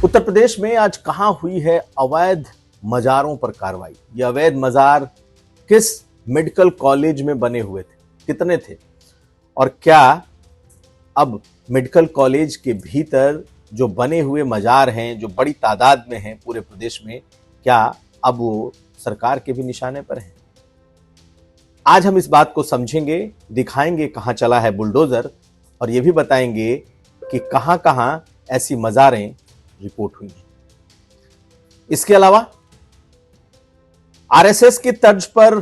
उत्तर प्रदेश में आज कहां हुई है अवैध मजारों पर कार्रवाई। ये अवैध मजार किस मेडिकल कॉलेज में बने हुए थे, कितने थे और क्या अब मेडिकल कॉलेज के भीतर जो बने हुए मजार हैं, जो बड़ी तादाद में हैं पूरे प्रदेश में, क्या अब वो सरकार के भी निशाने पर हैं? आज हम इस बात को समझेंगे, दिखाएंगे कहां चला है बुलडोजर और ये भी बताएंगे कि कहां कहां ऐसी मजारें रिपोर्ट हुई हैं। इसके अलावा आरएसएस की तर्ज पर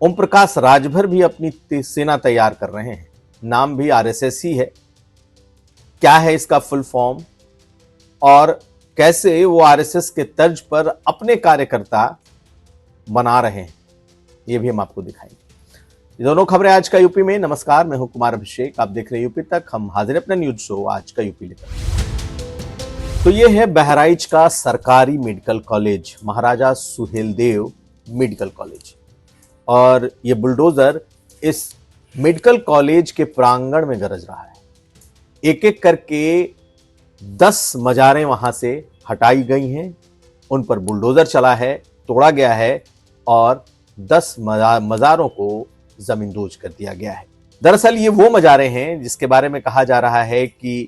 ओम प्रकाश राजभर भी अपनी सेना तैयार कर रहे हैं। नाम भी आरएसएस ही है। क्या है इसका फुल फॉर्म और कैसे वो आरएसएस के तर्ज पर अपने कार्यकर्ता बना रहे हैं, ये भी हम आपको दिखाएंगे। ये दोनों खबरें आज का यूपी में। नमस्कार, मैं हूं कुमार अभिषेक, आप देख रहे हैं यूपी तक। हम हाजिर अपना न्यूज शो आज का यूपी लेकर। तो ये है बहराइच का सरकारी मेडिकल कॉलेज, महाराजा सुहेलदेव मेडिकल कॉलेज, और ये बुलडोजर इस मेडिकल कॉलेज के प्रांगण में गरज रहा है। एक एक करके 10 मजारें वहां से हटाई गई हैं, उन पर बुलडोजर चला है, तोड़ा गया है और 10 मजारों को जमींदोज कर दिया गया है। दरअसल ये वो मजारें हैं जिसके बारे में कहा जा रहा है कि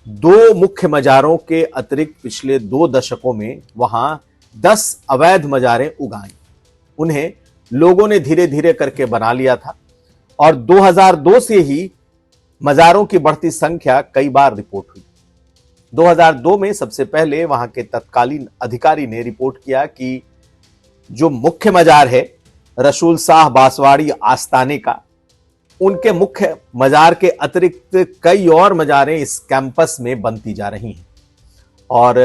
2 मुख्य मजारों के अतिरिक्त पिछले 2 दशकों में वहां 10 अवैध मजारें उगाई। उन्हें लोगों ने धीरे धीरे करके बना लिया था और 2002 से ही मजारों की बढ़ती संख्या कई बार रिपोर्ट हुई। 2002 में सबसे पहले वहां के तत्कालीन अधिकारी ने रिपोर्ट किया कि जो मुख्य मजार है रसूल शाह बांसवाड़ी आस्ताने का, उनके मुख्य मजार के अतिरिक्त कई और मजारें इस कैंपस में बनती जा रही हैं और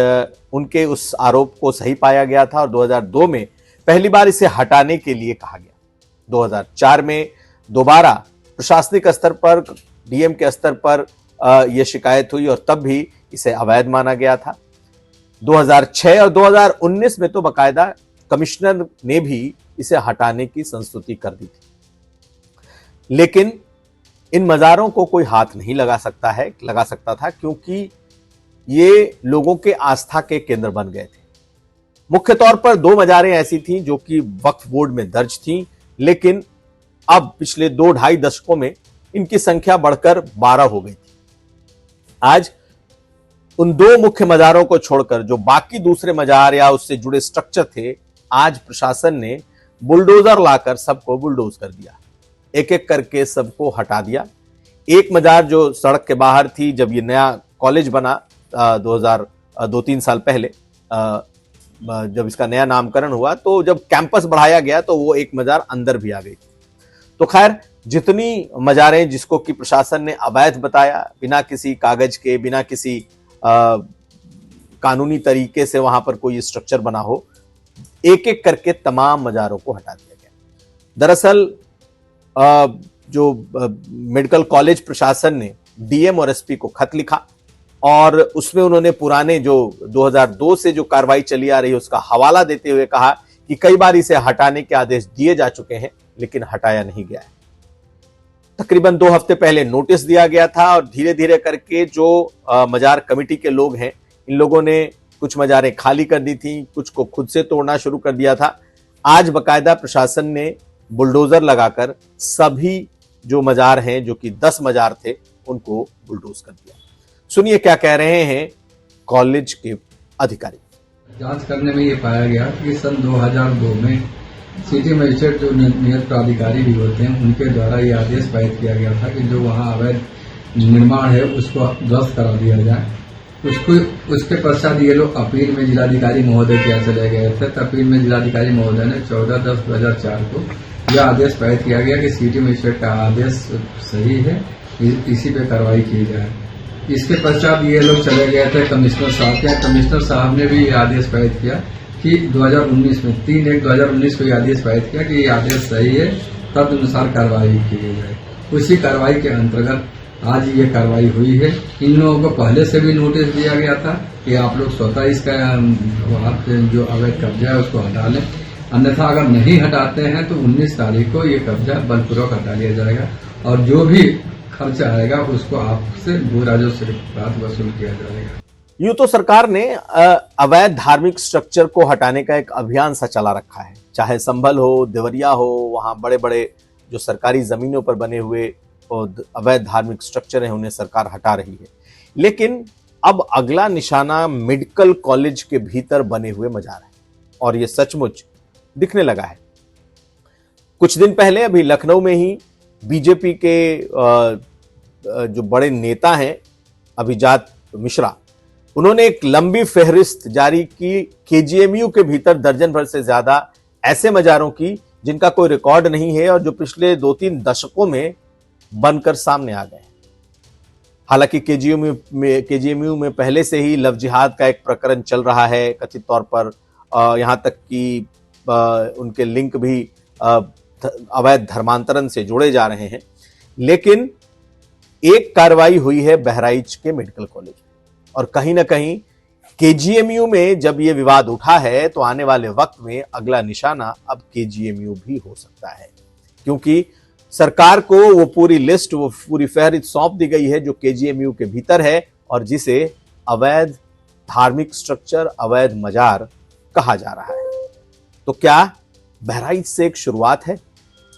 उनके उस आरोप को सही पाया गया था और 2002 में पहली बार इसे हटाने के लिए कहा गया। 2004 में दोबारा प्रशासनिक स्तर पर, डीएम के स्तर पर यह शिकायत हुई और तब भी इसे अवैध माना गया था। 2006 और 2019 में तो बाकायदा कमिश्नर ने भी इसे हटाने की संस्तुति कर दी थी, लेकिन इन मजारों को कोई हाथ नहीं लगा सकता था क्योंकि ये लोगों के आस्था के केंद्र बन गए थे। मुख्य तौर पर 2 मजारें ऐसी थीं जो कि वक्फ बोर्ड में दर्ज थीं, लेकिन अब पिछले 2-2.5 दशकों में इनकी संख्या बढ़कर 12 हो गई थी। आज उन 2 मुख्य मजारों को छोड़कर जो बाकी दूसरे मजार या उससे जुड़े स्ट्रक्चर थे, आज प्रशासन ने बुलडोजर लाकर सबको बुलडोज कर दिया। एक एक करके सबको हटा दिया। एक मजार जो सड़क के बाहर थी, जब ये नया कॉलेज बना 2-3 साल पहले, जब इसका नया नामकरण हुआ, तो जब कैंपस बढ़ाया गया तो वो एक मजार अंदर भी आ गई। तो खैर, जितनी मजारें जिसको कि प्रशासन ने अवैध बताया, बिना किसी कागज के, बिना किसी कानूनी तरीके से वहां पर कोई स्ट्रक्चर बना हो, एक एक करके तमाम मजारों को हटा दिया गया। दरअसल जो मेडिकल कॉलेज प्रशासन ने डीएम और एसपी को खत लिखा और उसमें उन्होंने पुराने जो 2002 से जो कार्रवाई चली आ रही है उसका हवाला देते हुए कहा कि कई बार इसे हटाने के आदेश दिए जा चुके हैं, लेकिन हटाया नहीं गया है। तकरीबन 2 हफ्ते पहले नोटिस दिया गया था और धीरे धीरे करके जो मजार कमेटी के लोग हैं, इन लोगों ने कुछ मजारें खाली कर दी थी, कुछ को खुद से तोड़ना शुरू कर दिया था। आज बाकायदा प्रशासन ने बुलडोजर लगाकर सभी जो मजार हैं, जो कि 10 मजार थे, उनको बुलडोज कर दिया। सुनिए क्या कह रहे हैं कॉलेज के अधिकारी। जांच करने में ये पाया गया कि सन 2002 में सिटी मजिस्ट्रेट जो नियत प्राधिकारी भी होते हैं, उनके द्वारा ये आदेश पारित किया गया था कि जो वहाँ अवैध निर्माण है उसको ध्वस्त करा दिया जाए। उसके पश्चात ये लोग अपील में जिलाधिकारी महोदय के यहाँ चले गए थे। अपील में जिलाधिकारी महोदय ने 14/10/2004 को यह आदेश पारित किया गया कि सिटी मजिस्ट्रेट का आदेश सही है, इसी पे कार्रवाई की जाए। इसके पश्चात ये लोग चले गए थे कमिश्नर साहब के। कमिश्नर साहब ने भी आदेश पारित किया कि 2019 में 3/1/2019 को यह आदेश पारित किया कि ये आदेश सही है, तदनुसार कार्रवाई की जाए। उसी कार्रवाई के अंतर्गत आज ये कार्रवाई हुई है। इन लोगों को पहले से भी नोटिस दिया गया था कि आप लोग स्वतः इसका वहाँ पे जो अवैध कब्जा है उसको हटा लें, अन्यथा अगर नहीं हटाते हैं तो 19 तारीख को ये कब्जा बलपूर्वक हटा लिया जाएगा और जो भी खर्च आएगा उसको आपसे भू राजस्व से वसूल किया जाएगा। यूं तो सरकार ने अवैध धार्मिक स्ट्रक्चर को हटाने का एक अभियान सा चला रखा है। चाहे संभल हो, देवरिया हो, वहां बड़े बड़े जो सरकारी जमीनों पर बने हुए अवैध धार्मिक स्ट्रक्चर हैं उन्हें सरकार हटा रही है। लेकिन अब अगला निशाना मेडिकल कॉलेज के भीतर बने हुए मजार है और यह सचमुच दिखने लगा है। कुछ दिन पहले अभी लखनऊ में ही बीजेपी के जो बड़े नेता हैं अभिजात मिश्रा, उन्होंने एक लंबी फहरिस्त जारी की केजीएमयू के भीतर दर्जन भर से ज्यादा ऐसे मजारों की जिनका कोई रिकॉर्ड नहीं है और जो पिछले 2-3 दशकों में बनकर सामने आ गए। हालांकि केजीएमयू में पहले से ही लव जिहाद का एक प्रकरण चल रहा है, कथित तौर पर यहां तक कि उनके लिंक भी अवैध धर्मांतरण से जोड़े जा रहे हैं। लेकिन एक कार्रवाई हुई है बहराइच के मेडिकल कॉलेज में और कहीं ना कहीं केजीएमयू में जब यह विवाद उठा है तो आने वाले वक्त में अगला निशाना अब केजीएमयू भी हो सकता है, क्योंकि सरकार को वो पूरी लिस्ट, वो पूरी फहरिस्त सौंप दी गई है जो केजीएमयू के भीतर है और जिसे अवैध धार्मिक स्ट्रक्चर, अवैध मजार कहा जा रहा है। तो क्या बहराइच से एक शुरुआत है?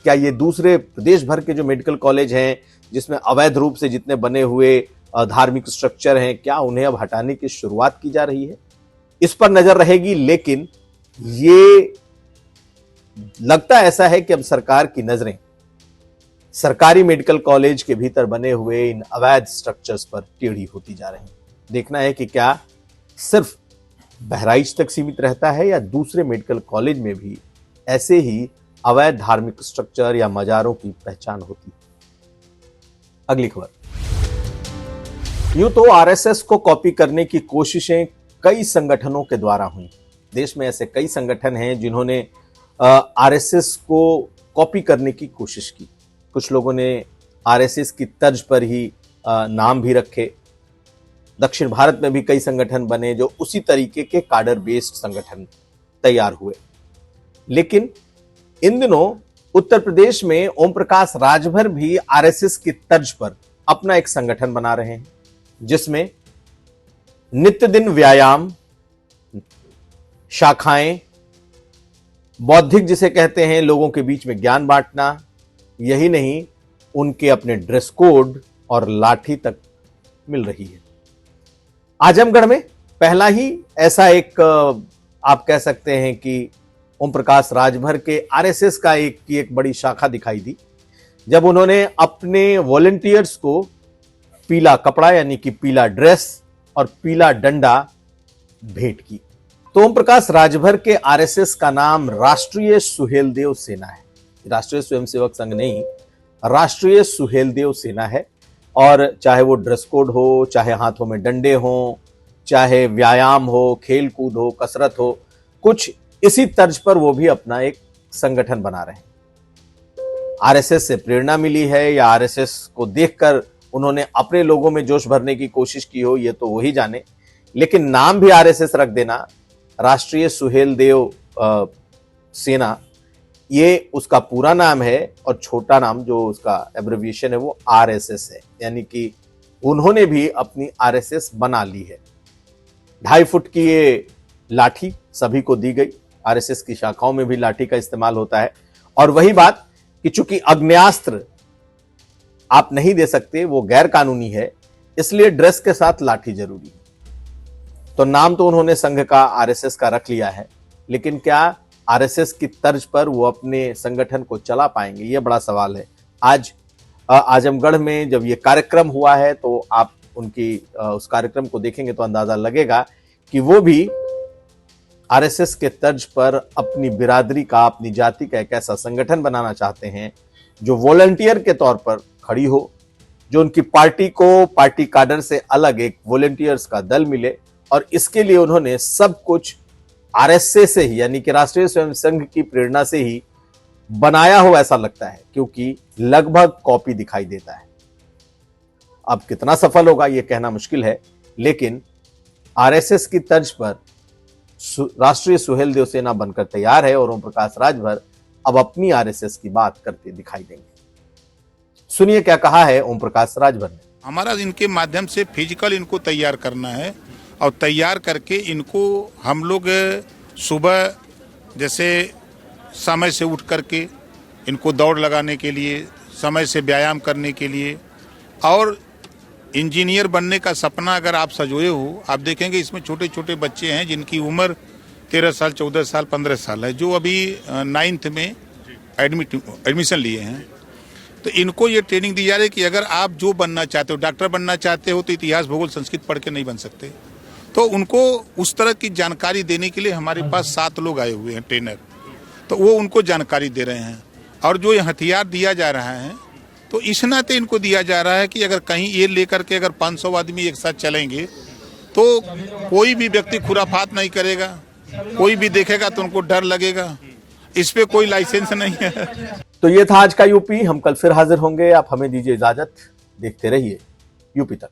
क्या ये दूसरे प्रदेश भर के जो मेडिकल कॉलेज हैं जिसमें अवैध रूप से जितने बने हुए धार्मिक स्ट्रक्चर हैं, क्या उन्हें अब हटाने की शुरुआत की जा रही है? इस पर नजर रहेगी। लेकिन ये लगता ऐसा है कि अब सरकार की नजरें सरकारी मेडिकल कॉलेज के भीतर बने हुए इन अवैध स्ट्रक्चर्स पर टेढ़ी होती जा रही है। देखना है कि क्या सिर्फ बहराइच तक सीमित रहता है या दूसरे मेडिकल कॉलेज में भी ऐसे ही अवैध धार्मिक स्ट्रक्चर या मजारों की पहचान होती है। अगली खबर, यूं तो आरएसएस को कॉपी करने की कोशिशें कई संगठनों के द्वारा हुई। देश में ऐसे कई संगठन हैं जिन्होंने आरएसएस को कॉपी करने की कोशिश की। कुछ लोगों ने आरएसएस की तर्ज पर ही नाम भी रखे। दक्षिण भारत में भी कई संगठन बने जो उसी तरीके के काडर बेस्ड संगठन तैयार हुए। लेकिन इन दिनों उत्तर प्रदेश में ओम प्रकाश राजभर भी आरएसएस की तर्ज पर अपना एक संगठन बना रहे हैं, जिसमें नित्य दिन व्यायाम, शाखाएं, बौद्धिक जिसे कहते हैं, लोगों के बीच में ज्ञान बांटना, यही नहीं उनके अपने ड्रेस कोड और लाठी तक मिल रही है। आजमगढ़ में पहला ही ऐसा एक आप कह सकते हैं कि ओम प्रकाश राजभर के आरएसएस का एक बड़ी शाखा दिखाई दी जब उन्होंने अपने वॉलंटियर्स को पीला कपड़ा यानी कि पीला ड्रेस और पीला डंडा भेंट की। तो ओम प्रकाश राजभर के आरएसएस का नाम राष्ट्रीय सुहेलदेव सेना है। राष्ट्रीय स्वयंसेवक संघ नहीं, राष्ट्रीय सुहेलदेव सेना है। और चाहे वो ड्रेस कोड हो, चाहे हाथों में डंडे हो, चाहे व्यायाम हो, खेल कूद हो, कसरत हो, कुछ इसी तर्ज पर वो भी अपना एक संगठन बना रहे हैं। आरएसएस से प्रेरणा मिली है या आरएसएस को देखकर उन्होंने अपने लोगों में जोश भरने की कोशिश की हो, ये तो वही जाने। लेकिन नाम भी आरएसएस रख देना, राष्ट्रीय सुहेलदेव सेना, ये उसका पूरा नाम है और छोटा नाम जो उसका एब्रिविएशन है वो आरएसएस है। यानी कि उन्होंने भी अपनी आरएसएस बना ली है। 2.5 फुट की ये लाठी सभी को दी गई। आरएसएस की शाखाओं में भी लाठी का इस्तेमाल होता है। और वही बात कि चूंकि अग्न्यास्त्र आप नहीं दे सकते, वो गैर कानूनी है, इसलिए ड्रेस के साथ लाठी जरूरी है। तो नाम तो उन्होंने संघ का आरएसएस का रख लिया है, लेकिन क्या आरएसएस की तर्ज पर वो अपने संगठन को चला पाएंगे, ये बड़ा सवाल है। आज आजमगढ़ में जब ये कार्यक्रम हुआ है तो आप उनकी उस कार्यक्रम को देखेंगे तो अंदाजा लगेगा कि वो भी आरएसएस के तर्ज पर अपनी बिरादरी का, अपनी जाति का एक ऐसा संगठन बनाना चाहते हैं जो वॉलंटियर के तौर पर खड़ी हो, जो उनकी पार्टी को पार्टी काडर से अलग एक वॉलंटियर्स का दल मिले। और इसके लिए उन्होंने सब कुछ आरएसएस से ही, यानी कि राष्ट्रीय स्वयं संघ की प्रेरणा से ही बनाया हो ऐसा लगता है, क्योंकि लगभग कॉपी दिखाई देता है। अब कितना सफल होगा यह कहना मुश्किल है, लेकिन आरएसएस की तर्ज पर राष्ट्रीय सुहेलदेव सेना बनकर तैयार है और ओम प्रकाश राजभर अब अपनी आरएसएस की बात करते दिखाई देंगे। सुनिए क्या कहा है ओम प्रकाश राजभर ने। हमारा इनके माध्यम से फिजिकल इनको तैयार करना है और तैयार करके इनको हम लोग सुबह जैसे समय से उठ करके इनको दौड़ लगाने के लिए, समय से व्यायाम करने के लिए, और इंजीनियर बनने का सपना अगर आप सजोए हो, आप देखेंगे इसमें छोटे छोटे बच्चे हैं जिनकी उम्र 13 साल, 14 साल, 15 साल है, जो अभी 9th में एडमिशन लिए हैं। तो इनको ये ट्रेनिंग दी जा रही है कि अगर आप जो बनना चाहते हो, डॉक्टर बनना चाहते हो, तो इतिहास, भूगोल, संस्कृत पढ़ के नहीं बन सकते। तो उनको उस तरह की जानकारी देने के लिए हमारे पास 7 लोग आए हुए हैं ट्रेनर, तो वो उनको जानकारी दे रहे हैं। और जो ये हथियार दिया जा रहा है, तो इस नाते इनको दिया जा रहा है कि अगर कहीं ये लेकर के अगर 500 आदमी एक साथ चलेंगे तो कोई भी व्यक्ति खुराफात नहीं करेगा, कोई भी देखेगा तो उनको डर लगेगा। इस पे कोई लाइसेंस नहीं है। तो ये था आज का यूपी। हम कल फिर हाजिर होंगे। आप हमें दीजिए इजाजत। देखते रहिए यूपी तक।